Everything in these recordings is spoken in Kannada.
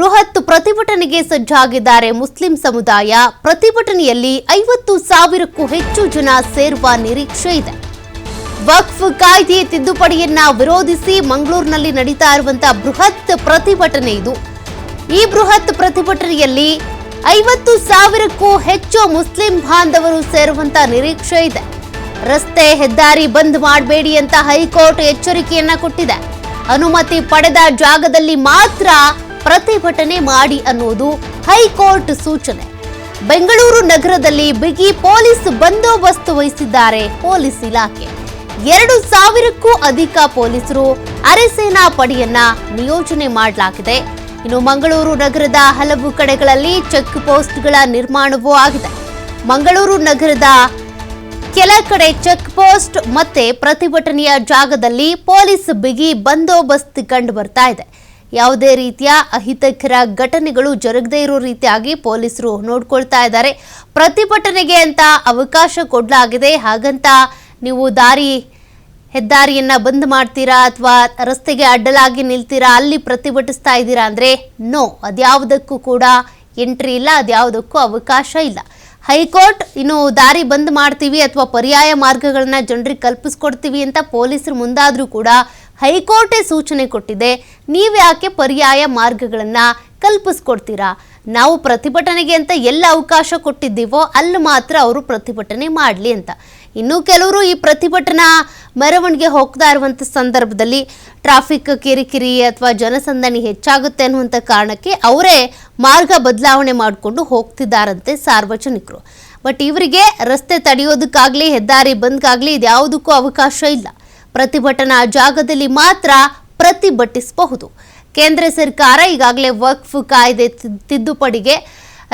ಬೃಹತ್ ಪ್ರತಿಭಟನೆಗೆ ಸಜ್ಜಾಗಿದ್ದಾರೆ ಮುಸ್ಲಿಂ ಸಮುದಾಯ. ಪ್ರತಿಭಟನೆಯಲ್ಲಿ 50,000ಕ್ಕೂ ಹೆಚ್ಚು ಜನ ಸೇರುವ ನಿರೀಕ್ಷೆ ಇದೆ. ವಕ್ಫ್ ಕಾಯ್ದೆ ತಿದ್ದುಪಡಿಯನ್ನ ವಿರೋಧಿಸಿ ಮಂಗಳೂರಿನಲ್ಲಿ ನಡೀತಾ ಇರುವಂತಹ ಬೃಹತ್ ಪ್ರತಿಭಟನೆ ಇದು. ಈ ಬೃಹತ್ ಪ್ರತಿಭಟನೆಯಲ್ಲಿ 50,000ಕ್ಕೂ ಹೆಚ್ಚು ಮುಸ್ಲಿಂ ಬಾಂಧವರು ಸೇರುವಂತ ನಿರೀಕ್ಷೆ ಇದೆ. ರಸ್ತೆ ಹೆದ್ದಾರಿ ಬಂದ್ ಮಾಡಬೇಡಿ ಅಂತ ಹೈಕೋರ್ಟ್ ಎಚ್ಚರಿಕೆಯನ್ನ ಕೊಟ್ಟಿದೆ. ಅನುಮತಿ ಪಡೆದ ಜಾಗದಲ್ಲಿ ಮಾತ್ರ ಪ್ರತಿಭಟನೆ ಮಾಡಿ ಅನ್ನೋದು ಹೈಕೋರ್ಟ್ ಸೂಚನೆ. ಬೆಂಗಳೂರು ನಗರದಲ್ಲಿ ಬಿಗಿ ಪೊಲೀಸ್ ಬಂದೋಬಸ್ತ್ ವಹಿಸಿದ್ದಾರೆ ಪೊಲೀಸ್ ಇಲಾಖೆ. 2,000ಕ್ಕೂ ಅಧಿಕ ಪೊಲೀಸರು ಅರೆಸೇನಾ ಪಡೆಯನ್ನ ನಿಯೋಜನೆ ಮಾಡಲಾಗಿದೆ. ಇನ್ನು ಮಂಗಳೂರು ನಗರದ ಹಲವು ಕಡೆಗಳಲ್ಲಿ ಚೆಕ್ ಪೋಸ್ಟ್ಗಳ ನಿರ್ಮಾಣವೂ ಆಗಿದೆ. ಮಂಗಳೂರು ನಗರದ ಕೆಲ ಕಡೆ ಚೆಕ್ ಪೋಸ್ಟ್ ಮತ್ತೆ ಪ್ರತಿಭಟನೆಯ ಜಾಗದಲ್ಲಿ ಪೊಲೀಸ್ ಬಿಗಿ ಬಂದೋಬಸ್ತ್ ಕಂಡು ಬರ್ತಾ ಇದೆ. ಯಾವುದೇ ರೀತಿಯ ಅಹಿತಕರ ಘಟನೆಗಳು ಜರುಗದೇ ಇರೋ ರೀತಿಯಾಗಿ ಪೊಲೀಸರು ನೋಡ್ಕೊಳ್ತಾ ಇದ್ದಾರೆ. ಪ್ರತಿಭಟನೆಗೆ ಅಂತ ಅವಕಾಶ ಕೊಡಲಾಗಿದೆ. ಹಾಗಂತ ನೀವು ಹೆದ್ದಾರಿಯನ್ನ ಬಂದ್ ಮಾಡ್ತೀರಾ ಅಥವಾ ರಸ್ತೆಗೆ ಅಡ್ಡಲಾಗಿ ನಿಲ್ತೀರಾ, ಅಲ್ಲಿ ಪ್ರತಿಭಟಿಸ್ತಾ ಇದ್ದೀರಾ ಅಂದ್ರೆ ನೋ, ಅದ್ಯಾವುದಕ್ಕೂ ಕೂಡ ಎಂಟ್ರಿ ಇಲ್ಲ, ಅದ್ಯಾವುದಕ್ಕೂ ಅವಕಾಶ ಇಲ್ಲ. ಹೈಕೋರ್ಟ್ ಇನ್ನು ದಾರಿ ಬಂದ್ ಮಾಡ್ತೀವಿ ಅಥವಾ ಪರ್ಯಾಯ ಮಾರ್ಗಗಳನ್ನ ಜನರಿಗೆ ಕಲ್ಪಿಸ್ಕೊಡ್ತೀವಿ ಅಂತ ಪೊಲೀಸರು ಮುಂದಾದ್ರೂ ಕೂಡ ಹೈಕೋರ್ಟೇ ಸೂಚನೆ ಕೊಟ್ಟಿದೆ. ನೀವ್ಯಾಕೆ ಪರ್ಯಾಯ ಮಾರ್ಗಗಳನ್ನ ಕಲ್ಪಿಸ್ಕೊಡ್ತೀರಾ? ನಾವು ಪ್ರತಿಭಟನೆಗೆ ಅಂತ ಎಲ್ಲ ಅವಕಾಶ ಕೊಟ್ಟಿದ್ದೀವೋ ಅಲ್ಲಿ ಮಾತ್ರ ಅವರು ಪ್ರತಿಭಟನೆ ಮಾಡಲಿ ಅಂತ. ಇನ್ನು ಕೆಲವರು ಈ ಪ್ರತಿಭಟನಾ ಮೆರವಣಿಗೆ ಹೋಗ್ತಾ ಇರುವಂಥ ಸಂದರ್ಭದಲ್ಲಿ ಟ್ರಾಫಿಕ್ ಕಿರಿಕಿರಿ ಅಥವಾ ಜನಸಂದಣಿ ಹೆಚ್ಚಾಗುತ್ತೆ ಅನ್ನುವಂಥ ಕಾರಣಕ್ಕೆ ಅವರೇ ಮಾರ್ಗ ಬದಲಾವಣೆ ಮಾಡಿಕೊಂಡು ಹೋಗ್ತಿದ್ದಾರಂತೆ ಸಾರ್ವಜನಿಕರು. ಬಟ್ ಇವರಿಗೆ ರಸ್ತೆ ತಡೆಯೋದಕ್ಕಾಗಲಿ ಹೆದ್ದಾರಿ ಬಂದ್ಗಾಗಲಿ ಇದ್ಯಾವುದಕ್ಕೂ ಅವಕಾಶ ಇಲ್ಲ. ಪ್ರತಿಭಟನಾ ಜಾಗದಲ್ಲಿ ಮಾತ್ರ ಪ್ರತಿಭಟಿಸಬಹುದು. ಕೇಂದ್ರ ಸರ್ಕಾರ ಈಗಾಗಲೇ ವಕ್ಫ್ ಕಾಯ್ದೆ ತಿದ್ದುಪಡಿಗೆ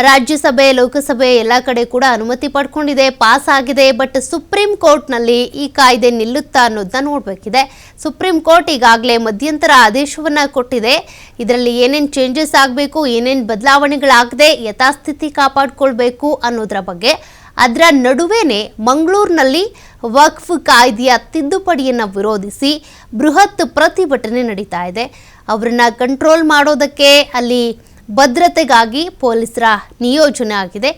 ರಾಜ್ಯಸಭೆ ಲೋಕಸಭೆ ಎಲ್ಲ ಕಡೆ ಕೂಡ ಅನುಮತಿ ಪಡ್ಕೊಂಡಿದೆ, ಪಾಸ್ ಆಗಿದೆ. ಬಟ್ ಸುಪ್ರೀಂ ಕೋರ್ಟ್ನಲ್ಲಿ ಈ ಕಾಯ್ದೆ ನಿಲ್ಲುತ್ತಾ ಅನ್ನೋದನ್ನ ನೋಡಬೇಕಿದೆ. ಸುಪ್ರೀಂ ಕೋರ್ಟ್ ಈಗಾಗಲೇ ಮಧ್ಯಂತರ ಆದೇಶವನ್ನ ಕೊಟ್ಟಿದೆ. ಇದರಲ್ಲಿ ಏನೇನು ಚೇಂಜಸ್ ಆಗಬೇಕು, ಏನೇನು ಬದಲಾವಣೆಗಳಾಗದೆ ಯಥಾಸ್ಥಿತಿ ಕಾಪಾಡಿಕೊಳ್ಬೇಕು ಅನ್ನೋದರ ಬಗ್ಗೆ. ಅದರ ನಡುವೆನೇ ಮಂಗಳೂರಿನಲ್ಲಿ ವಕ್ಫ್ ಕಾಯ್ದೆಯ ತಿದ್ದುಪಡಿಯನ್ನು ವಿರೋಧಿಸಿ ಬೃಹತ್ ಪ್ರತಿಭಟನೆ ನಡೀತಾ ಇದೆ. ಅವರನ್ನ ಕಂಟ್ರೋಲ್ ಮಾಡೋದಕ್ಕೆ ಅಲ್ಲಿ ಭದ್ರತೆಗಾಗಿ ಪೊಲೀಸರ ನಿಯೋಜನೆ ಆಗಿದೆ.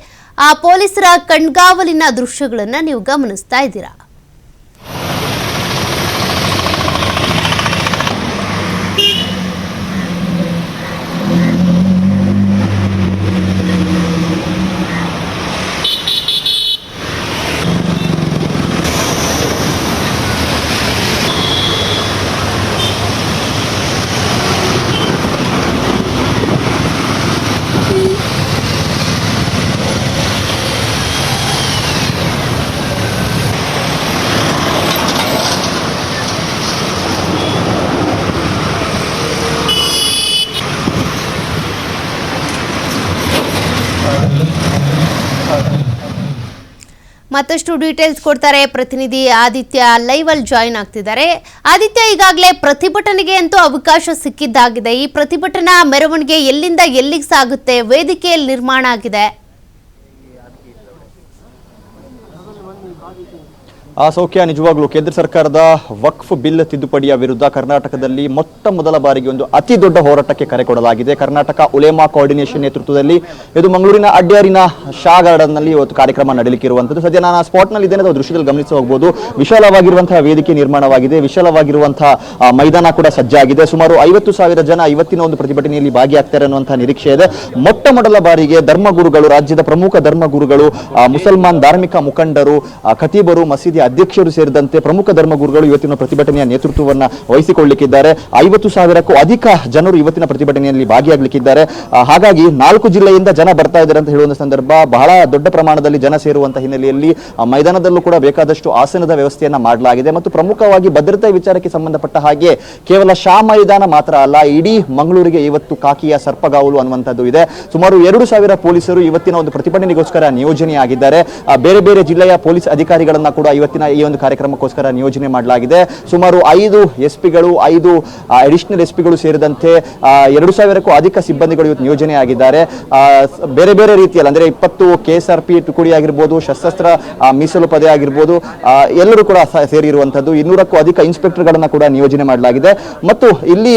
ಆ ಪೊಲೀಸರ ಕಣ್ಗಾವಲಿನ ದೃಶ್ಯಗಳನ್ನು ನೀವು ಗಮನಿಸ್ತಾ ಇದ್ದೀರಾ. ಮತ್ತಷ್ಟು ಡೀಟೇಲ್ಸ್ ಕೊಡ್ತಾರೆ ಪ್ರತಿನಿಧಿ ಆದಿತ್ಯ. ಲೈವ್ ಅಲ್ಲಿ ಜಾಯಿನ್ ಆಗ್ತಿದ್ದಾರೆ. ಆದಿತ್ಯ, ಈಗಾಗಲೇ ಪ್ರತಿಭಟನೆಗೆ ಅಂತೂ ಅವಕಾಶ ಸಿಕ್ಕಿದ್ದಾಗಿದೆ. ಈ ಪ್ರತಿಭಟನಾ ಮೆರವಣಿಗೆ ಎಲ್ಲಿಂದ ಎಲ್ಲಿಗೆ ಸಾಗುತ್ತೆ? ವೇದಿಕೆಯಲ್ಲಿ ನಿರ್ಮಾಣ ಆಗಿದೆ. ಸೌಖ್ಯ, ನಿಜವಾಗ್ಲೂ ಕೇಂದ್ರ ಸರ್ಕಾರದ ವಕ್ಫ್ ಬಿಲ್ ತಿದ್ದುಪಡಿಯ ವಿರುದ್ಧ ಕರ್ನಾಟಕದಲ್ಲಿ ಮೊಟ್ಟ ಮೊದಲ ಬಾರಿಗೆ ಒಂದು ಅತಿ ದೊಡ್ಡ ಹೋರಾಟಕ್ಕೆ ಕರೆ ಕೊಡಲಾಗಿದೆ. ಕರ್ನಾಟಕ ಉಲೇಮಾ ಕೋಆರ್ಡಿನೇಷನ್ ನೇತೃತ್ವದಲ್ಲಿ ಇದು ಮಂಗಳೂರಿನ ಅಡ್ಯಾರಿನ ಶಾ ಗಾರ್ಡನ್ ನಲ್ಲಿ ಇವತ್ತು ಕಾರ್ಯಕ್ರಮ ನಡೆಯಲಿಕ್ಕಿರುವಂಥದ್ದು. ಸದ್ಯ ನಾನು ಆ ಸ್ಪಾಟ್ ನಲ್ಲಿ ಇದ್ದೇನೆ, ನಾವು ದೃಶ್ಯದಲ್ಲಿ ಗಮನಿಸಿ ಹೋಗಬಹುದು. ವಿಶಾಲವಾಗಿರುವಂತಹ ವೇದಿಕೆ ನಿರ್ಮಾಣವಾಗಿದೆ, ವಿಶಾಲವಾಗಿರುವಂತಹ ಮೈದಾನ ಕೂಡ ಸಜ್ಜಾಗಿದೆ. ಸುಮಾರು 50,000 ಜನ ಇವತ್ತಿನ ಒಂದು ಪ್ರತಿಭಟನೆಯಲ್ಲಿ ಭಾಗಿಯಾಗ್ತಾರೆ ಅನ್ನುವಂತಹ ನಿರೀಕ್ಷೆ ಇದೆ. ಮೊಟ್ಟ ಮೊದಲ ಬಾರಿಗೆ ಧರ್ಮಗುರುಗಳು, ರಾಜ್ಯದ ಪ್ರಮುಖ ಧರ್ಮಗುರುಗಳು, ಮುಸಲ್ಮಾನ್ ಧಾರ್ಮಿಕ ಮುಖಂಡರು, ಖತೀಬರು, ಮಸೀದಿ ಅಧ್ಯಕ್ಷರು ಸೇರಿದಂತೆ ಪ್ರಮುಖ ಧರ್ಮಗುರುಗಳು ಇವತ್ತಿನ ಪ್ರತಿಭಟನೆಯ ನೇತೃತ್ವವನ್ನ ವಹಿಸಿಕೊಳ್ಳಲಿಕ್ಕಿದ್ದಾರೆ. 50,000ಕ್ಕೂ ಅಧಿಕ ಜನರು ಇವತ್ತಿನ ಪ್ರತಿಭಟನೆಯಲ್ಲಿ ಭಾಗಿಯಾಗಲಿಕ್ಕಿದ್ದಾರೆ. ಹಾಗಾಗಿ 4 ಜಿಲ್ಲೆಯಿಂದ ಜನ ಬರ್ತಾ ಇದ್ದಾರೆ ಅಂತ ಹೇಳುವ ಸಂದರ್ಭ, ಬಹಳ ದೊಡ್ಡ ಪ್ರಮಾಣದಲ್ಲಿ ಜನ ಸೇರುವಂತಹ ಹಿನ್ನೆಲೆಯಲ್ಲಿ ಮೈದಾನದಲ್ಲೂ ಕೂಡ ಬೇಕಾದಷ್ಟು ಆಸನದ ವ್ಯವಸ್ಥೆಯನ್ನ ಮಾಡಲಾಗಿದೆ. ಮತ್ತು ಪ್ರಮುಖವಾಗಿ ಭದ್ರತಾ ವಿಚಾರಕ್ಕೆ ಸಂಬಂಧಪಟ್ಟ ಹಾಗೆ ಕೇವಲ ಶಾ ಮೈದಾನ ಮಾತ್ರ ಅಲ್ಲ, ಇಡೀ ಮಂಗಳೂರಿಗೆ ಇವತ್ತು ಕಾಕಿಯ ಸರ್ಪಗಾವಲು ಅನ್ನುವಂಥದ್ದು ಇದೆ. ಸುಮಾರು 2,000 ಪೊಲೀಸರು ಇವತ್ತಿನ ಒಂದು ಪ್ರತಿಭಟನೆಗೋಸ್ಕರ ನಿಯೋಜನೆಯಾಗಿದ್ದಾರೆ. ಬೇರೆ ಬೇರೆ ಜಿಲ್ಲೆಯ ಪೊಲೀಸ್ ಅಧಿಕಾರಿಗಳನ್ನ ಕೂಡ ಇವತ್ತಿನ ಇವತ್ತಿನ ಈ ಒಂದು ಕಾರ್ಯಕ್ರಮಕ್ಕೋಸ್ಕರ ನಿಯೋಜನೆ ಮಾಡಲಾಗಿದೆ. ಸುಮಾರು 5 SP ಗಳು 5 ಅಡಿಷನಲ್ SP ಗಳು ಸೇರಿದಂತೆ 2,000ಕ್ಕೂ ಅಧಿಕ ಸಿಬ್ಬಂದಿಗಳು ಇವತ್ತು ನಿಯೋಜನೆ ಆಗಿದ್ದಾರೆ. ಬೇರೆ ಬೇರೆ ರೀತಿಯಲ್ಲಿ ಅಂದ್ರೆ 20 KSRP ತುಕಡಿ ಆಗಿರ್ಬೋದು, ಸಶಸ್ತ್ರ ಮೀಸಲು ಪಡೆ ಆಗಿರ್ಬೋದು, ಎಲ್ಲರೂ ಕೂಡ ಸೇರಿರುವಂತದ್ದು. 200ಕ್ಕೂ ಅಧಿಕ ಇನ್ಸ್ಪೆಕ್ಟರ್ಗಳನ್ನ ಕೂಡ ನಿಯೋಜನೆ ಮಾಡಲಾಗಿದೆ. ಮತ್ತು ಇಲ್ಲಿ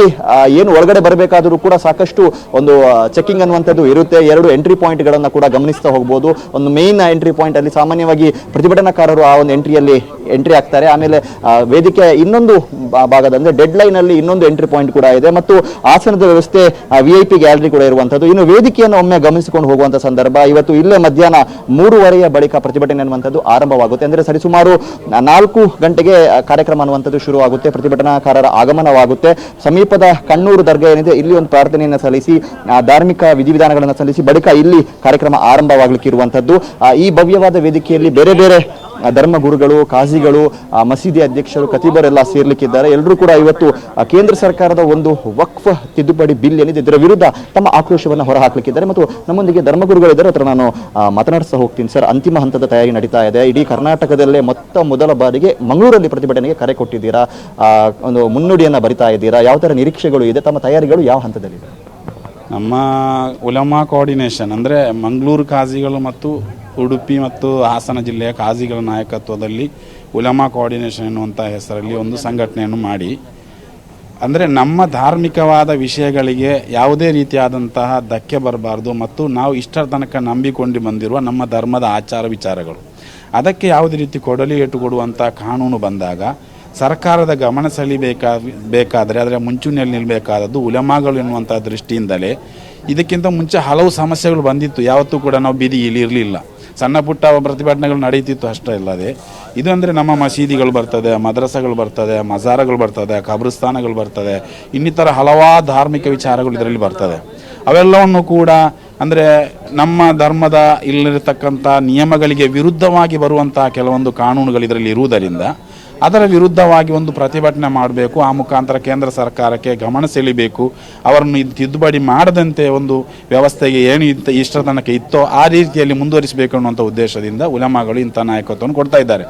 ಏನು ಒಳಗಡೆ ಬರಬೇಕಾದರೂ ಕೂಡ ಸಾಕಷ್ಟು ಒಂದು ಚೆಕಿಂಗ್ ಅನ್ನುವಂಥದ್ದು ಇರುತ್ತೆ. 2 ಎಂಟ್ರಿ ಪಾಯಿಂಟ್ ಗಳನ್ನ ಕೂಡ ಗಮನಿಸ್ತಾ ಹೋಗಬಹುದು. ಒಂದು ಮೇನ್ ಎಂಟ್ರಿ ಪಾಯಿಂಟ್ ಅಲ್ಲಿ ಸಾಮಾನ್ಯವಾಗಿ ಪ್ರತಿಭಟನಾಕಾರರು ಆ ಒಂದು ಎಂಟ್ರಿ ಆಗ್ತಾರೆ. ಆಮೇಲೆ ವೇದಿಕೆ ಇನ್ನೊಂದು ಭಾಗದ ಅಂದ್ರೆ ಡೆಡ್ ಲೈನ್ ಅಲ್ಲಿ ಇನ್ನೊಂದು ಎಂಟ್ರಿ ಪಾಯಿಂಟ್ ಕೂಡ ಇದೆ ಮತ್ತು ಆಸನದ ವ್ಯವಸ್ಥೆ VIP ಗ್ಯಾಲರಿ ಕೂಡ ಇರುವಂತದ್ದು. ಇನ್ನು ವೇದಿಕೆಯನ್ನು ಒಮ್ಮೆ ಗಮನಿಸಿಕೊಂಡು ಹೋಗುವಂತ ಸಂದರ್ಭ ಇವತ್ತು ಇಲ್ಲೇ ಮಧ್ಯಾಹ್ನ 3:30ಯ ಬಳಿಕ ಪ್ರತಿಭಟನೆ ಅನ್ನುವಂಥದ್ದು ಆರಂಭವಾಗುತ್ತೆ. ಅಂದ್ರೆ ಸರಿಸುಮಾರು 4 ಗಂಟೆಗೆ ಕಾರ್ಯಕ್ರಮ ಅನ್ನುವಂಥದ್ದು ಶುರುವಾಗುತ್ತೆ. ಪ್ರತಿಭಟನಾಕಾರರ ಆಗಮನವಾಗುತ್ತೆ. ಸಮೀಪದ ಕಣ್ಣೂರು ದರ್ಗಾ ಏನಿದೆ ಇಲ್ಲಿ ಒಂದು ಪ್ರಾರ್ಥನೆಯನ್ನು ಸಲ್ಲಿಸಿ ಧಾರ್ಮಿಕ ವಿಧಿವಿಧಾನಗಳನ್ನು ಸಲ್ಲಿಸಿ ಬಳಿಕ ಇಲ್ಲಿ ಕಾರ್ಯಕ್ರಮ ಆರಂಭವಾಗಲಿಕ್ಕೆ ಇರುವಂತದ್ದು. ಈ ಭವ್ಯವಾದ ವೇದಿಕೆಯಲ್ಲಿ ಬೇರೆ ಬೇರೆ ಧರ್ಮಗುರುಗಳು, ಕಾಜಿಗಳು, ಮಸೀದಿ ಅಧ್ಯಕ್ಷರು, ಖತೀಬರೆಲ್ಲ ಸೇರ್ಲಿಕ್ಕಿದ್ದಾರೆ. ಎಲ್ಲರೂ ಕೂಡ ಇವತ್ತು ಕೇಂದ್ರ ಸರ್ಕಾರದ ಒಂದು ವಕ್ಫ್ ತಿದ್ದುಪಡಿ ಬಿಲ್ ಏನಿದೆ ಇದರ ವಿರುದ್ಧ ತಮ್ಮ ಆಕ್ರೋಶವನ್ನು ಹೊರಹಾಕಲಿಕ್ಕಿದ್ದಾರೆ. ಮತ್ತು ನಮ್ಮೊಂದಿಗೆ ಧರ್ಮಗುರುಗಳಿದ್ದಾರೆ, ಹತ್ರ ನಾನು ಮಾತನಾಡಿಸ್ತಾ ಹೋಗ್ತೀನಿ. ಸರ್, ಅಂತಿಮ ಹಂತದ ತಯಾರಿ ನಡೀತಾ ಇದೆ. ಇಡೀ ಕರ್ನಾಟಕದಲ್ಲೇ ಮೊದಲ ಬಾರಿಗೆ ಮಂಗಳೂರಲ್ಲಿ ಪ್ರತಿಭಟನೆಗೆ ಕರೆ ಕೊಟ್ಟಿದ್ದೀರಾ, ಒಂದು ಮುನ್ನುಡಿಯನ್ನು ಬರಿತಾ ಇದ್ದೀರಾ. ಯಾವ ಥರ ನಿರೀಕ್ಷೆಗಳು ಇದೆ? ತಮ್ಮ ತಯಾರಿಗಳು ಯಾವ ಹಂತದಲ್ಲಿದೆ? ನಮ್ಮ ಉಲಮಾ ಕೋಆರ್ಡಿನೇಷನ್ ಅಂದರೆ ಮಂಗಳೂರು ಕಾಜಿಗಳು ಮತ್ತು ಉಡುಪಿ ಮತ್ತು ಹಾಸನ ಜಿಲ್ಲೆಯ ಕಾಜಿಗಳ ನಾಯಕತ್ವದಲ್ಲಿ ಉಲಮಾ ಕೋಆರ್ಡಿನೇಷನ್ ಎನ್ನುವಂಥ ಹೆಸರಲ್ಲಿ ಒಂದು ಸಂಘಟನೆಯನ್ನು ಮಾಡಿ, ಅಂದರೆ ನಮ್ಮ ಧಾರ್ಮಿಕವಾದ ವಿಷಯಗಳಿಗೆ ಯಾವುದೇ ರೀತಿಯಾದಂತಹ ಧಕ್ಕೆ ಬರಬಾರ್ದು ಮತ್ತು ನಾವು ಇಷ್ಟರ ತನಕ ನಂಬಿಕೊಂಡು ಬಂದಿರುವ ನಮ್ಮ ಧರ್ಮದ ಆಚಾರ ವಿಚಾರಗಳು ಅದಕ್ಕೆ ಯಾವುದೇ ರೀತಿ ಕೊಡಲಿ ಏಟು ಕೊಡುವಂಥ ಕಾನೂನು ಬಂದಾಗ ಸರ್ಕಾರದ ಗಮನ ಸೆಳೆಯಬೇಕಾದರೆ ಅದರ ಮುಂಚೂಣಿಯಲ್ಲಿ ನಿಲ್ಲಬೇಕಾದದ್ದು ಉಲಮಾಗಳು ಎನ್ನುವಂಥ ದೃಷ್ಟಿಯಿಂದಲೇ. ಇದಕ್ಕಿಂತ ಮುಂಚೆ ಹಲವು ಸಮಸ್ಯೆಗಳು ಬಂದಿತ್ತು, ಯಾವತ್ತೂ ಕೂಡ ನಾವು ಬೀದಿಯಲ್ಲಿ ಇರಲಿಲ್ಲ. ಸಣ್ಣ ಪುಟ್ಟ ಪ್ರತಿಭಟನೆಗಳು ನಡೀತಿತ್ತು ಅಷ್ಟೇ ಇಲ್ಲದೆ. ಇದು ಅಂದರೆ ನಮ್ಮ ಮಸೀದಿಗಳು ಬರ್ತದೆ, ಮದ್ರಸಗಳು ಬರ್ತದೆ, ಮಜಾರಗಳು ಬರ್ತದೆ, ಕಬ್ರಸ್ಥಾನಗಳು ಬರ್ತದೆ, ಇನ್ನಿತರ ಹಲವಾರು ಧಾರ್ಮಿಕ ವಿಚಾರಗಳು ಇದರಲ್ಲಿ ಬರ್ತದೆ. ಅವೆಲ್ಲವನ್ನು ಕೂಡ ಅಂದರೆ ನಮ್ಮ ಧರ್ಮದ ಇಲ್ಲಿರತಕ್ಕಂಥ ನಿಯಮಗಳಿಗೆ ವಿರುದ್ಧವಾಗಿ ಬರುವಂಥ ಕೆಲವೊಂದು ಕಾನೂನುಗಳು ಇದರಲ್ಲಿ ಇರುವುದರಿಂದ ಅದರ ವಿರುದ್ಧವಾಗಿ ಒಂದು ಪ್ರತಿಭಟನೆ ಮಾಡಬೇಕು. ಆ ಮುಖಾಂತರ ಕೇಂದ್ರ ಸರ್ಕಾರಕ್ಕೆ ಗಮನ ಸೆಳೆಯಬೇಕು. ಅವರನ್ನು ತಿದ್ದುಪಡಿ ಮಾಡದಂತೆ ಒಂದು ವ್ಯವಸ್ಥೆಗೆ ಏನು ಇಷ್ಟರ ತನಕ ಇತ್ತೋ ಆ ರೀತಿಯಲ್ಲಿ ಮುಂದುವರಿಸಬೇಕು ಅನ್ನುವಂಥ ಉದ್ದೇಶದಿಂದ ಉಲಮಾಗಳು ಇಂಥ ನಾಯಕತ್ವವನ್ನು ಕೊಡ್ತಾ ಇದ್ದಾರೆ.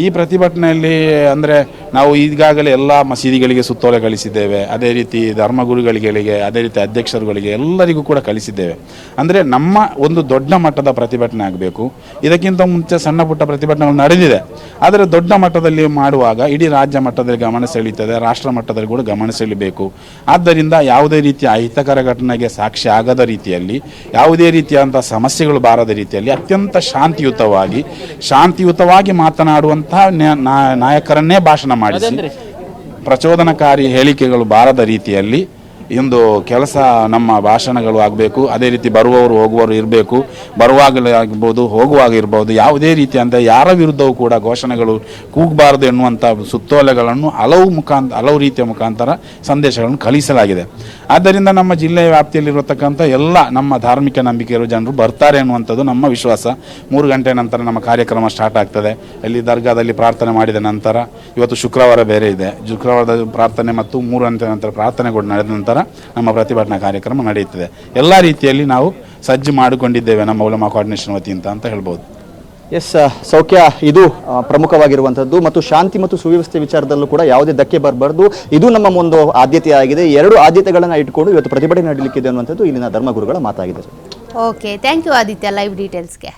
ಈ ಪ್ರತಿಭಟನೆಯಲ್ಲಿ ಅಂದರೆ ನಾವು ಈಗಾಗಲೇ ಎಲ್ಲ ಮಸೀದಿಗಳಿಗೆ ಸುತ್ತೋಲೆ ಕಳಿಸಿದ್ದೇವೆ, ಅದೇ ರೀತಿ ಧರ್ಮಗುರುಗಳಿಗೆ, ಅದೇ ರೀತಿ ಅಧ್ಯಕ್ಷರುಗಳಿಗೆ ಎಲ್ಲರಿಗೂ ಕೂಡ ಕಳಿಸಿದ್ದೇವೆ. ಅಂದರೆ ನಮ್ಮ ಒಂದು ದೊಡ್ಡ ಮಟ್ಟದ ಪ್ರತಿಭಟನೆ ಆಗಬೇಕು. ಇದಕ್ಕಿಂತ ಮುಂಚೆ ಸಣ್ಣ ಪುಟ್ಟ ಪ್ರತಿಭಟನೆಗಳು ನಡೆದಿದೆ, ಆದರೆ ದೊಡ್ಡ ಮಟ್ಟದಲ್ಲಿ ಮಾಡುವಾಗ ಇಡೀ ರಾಜ್ಯ ಮಟ್ಟದಲ್ಲಿ ಗಮನ ಸೆಳೀತದೆ, ರಾಷ್ಟ್ರ ಮಟ್ಟದಲ್ಲಿ ಕೂಡ ಗಮನ ಸೆಳೀಬೇಕು. ಆದ್ದರಿಂದ ಯಾವುದೇ ರೀತಿಯ ಅಹಿತಕರ ಘಟನೆಗೆ ಸಾಕ್ಷಿ ಆಗದ ರೀತಿಯಲ್ಲಿ, ಯಾವುದೇ ರೀತಿಯಾದಂಥ ಸಮಸ್ಯೆಗಳು ಬಾರದ ರೀತಿಯಲ್ಲಿ ಅತ್ಯಂತ ಶಾಂತಿಯುತವಾಗಿ ಮಾತನಾಡುವಂಥ ನಾಯಕರನ್ನೇ ಭಾಷಣ ಮಾಡಿಸಿ ಪ್ರಚೋದನಕಾರಿ ಹೇಳಿಕೆಗಳು ಬಾರದ ರೀತಿಯಲ್ಲಿ ಇಂದು ಕೆಲಸ ನಮ್ಮ ಭಾಷಣಗಳು ಆಗಬೇಕು. ಅದೇ ರೀತಿ ಬರುವವರು ಹೋಗುವವರು ಇರಬೇಕು, ಬರುವಾಗಲೇ ಆಗ್ಬೋದು ಹೋಗುವಾಗ ಇರ್ಬೋದು. ಯಾವುದೇ ರೀತಿ ಅಂದರೆ ಯಾರ ವಿರುದ್ಧವೂ ಕೂಡ ಘೋಷಣೆಗಳು ಕೂಗಬಾರದು ಎನ್ನುವಂಥ ಸುತ್ತೋಲೆಗಳನ್ನು ಹಲವು ರೀತಿಯ ಮುಖಾಂತರ ಸಂದೇಶಗಳನ್ನು ಕಳಿಸಲಾಗಿದೆ. ಆದ್ದರಿಂದ ನಮ್ಮ ಜಿಲ್ಲೆಯ ವ್ಯಾಪ್ತಿಯಲ್ಲಿರತಕ್ಕಂಥ ಎಲ್ಲ ನಮ್ಮ ಧಾರ್ಮಿಕ ನಂಬಿಕೆಯ ಜನರು ಬರ್ತಾರೆ ಅನ್ನುವಂಥದ್ದು ನಮ್ಮ ವಿಶ್ವಾಸ. 3 ಗಂಟೆ ನಂತರ ನಮ್ಮ ಕಾರ್ಯಕ್ರಮ ಸ್ಟಾರ್ಟ್ ಆಗ್ತದೆ. ಇಲ್ಲಿ ದರ್ಗಾದಲ್ಲಿ ಪ್ರಾರ್ಥನೆ ಮಾಡಿದ ನಂತರ, ಇವತ್ತು ಶುಕ್ರವಾರ ಬೇರೆ ಇದೆ, ಶುಕ್ರವಾರದ ಪ್ರಾರ್ಥನೆ ಮತ್ತು 3 ಗಂಟೆ ನಂತರ ಪ್ರಾರ್ಥನೆಗಳು ನಡೆದ ನಂತರ ನಮ್ಮ ಪ್ರತಿಭಟನಾ ಕಾರ್ಯಕ್ರಮ ನಡೆಯುತ್ತದೆ. ಎಲ್ಲ ರೀತಿಯಲ್ಲಿ ನಾವು ಸಜ್ಜು ಮಾಡಿಕೊಂಡಿದ್ದೇವೆ ನಮ್ಮ ಉಲಮಾ ಕೋಆರ್ಡಿನೇಷನ್ ವತಿಯಿಂದ ಅಂತ ಹೇಳ್ಬೋದು. ಎಸ್ ಸೌಖ್ಯ, ಇದು ಪ್ರಮುಖವಾಗಿರುವಂಥದ್ದು. ಮತ್ತು ಶಾಂತಿ ಮತ್ತು ಸುವ್ಯವಸ್ಥೆ ವಿಚಾರದಲ್ಲೂ ಕೂಡ ಯಾವುದೇ ಧಕ್ಕೆ ಬರಬಾರ್ದು, ಇದು ನಮ್ಮ ಒಂದು ಆದ್ಯತೆಯಾಗಿದೆ. 2 ಆದ್ಯತೆಗಳನ್ನು ಇಟ್ಕೊಂಡು ಇವತ್ತು ಪ್ರತಿಭಟನೆ ನಡೆಯಲಿಕ್ಕಿದೆ ಅನ್ನುವಂಥದ್ದು ಇಲ್ಲಿನ ಧರ್ಮಗುರುಗಳ ಮಾತಾಗಿದೆ. Okay, thank you Aditya live ಡೀಟೇಲ್ಸ್ಗೆ.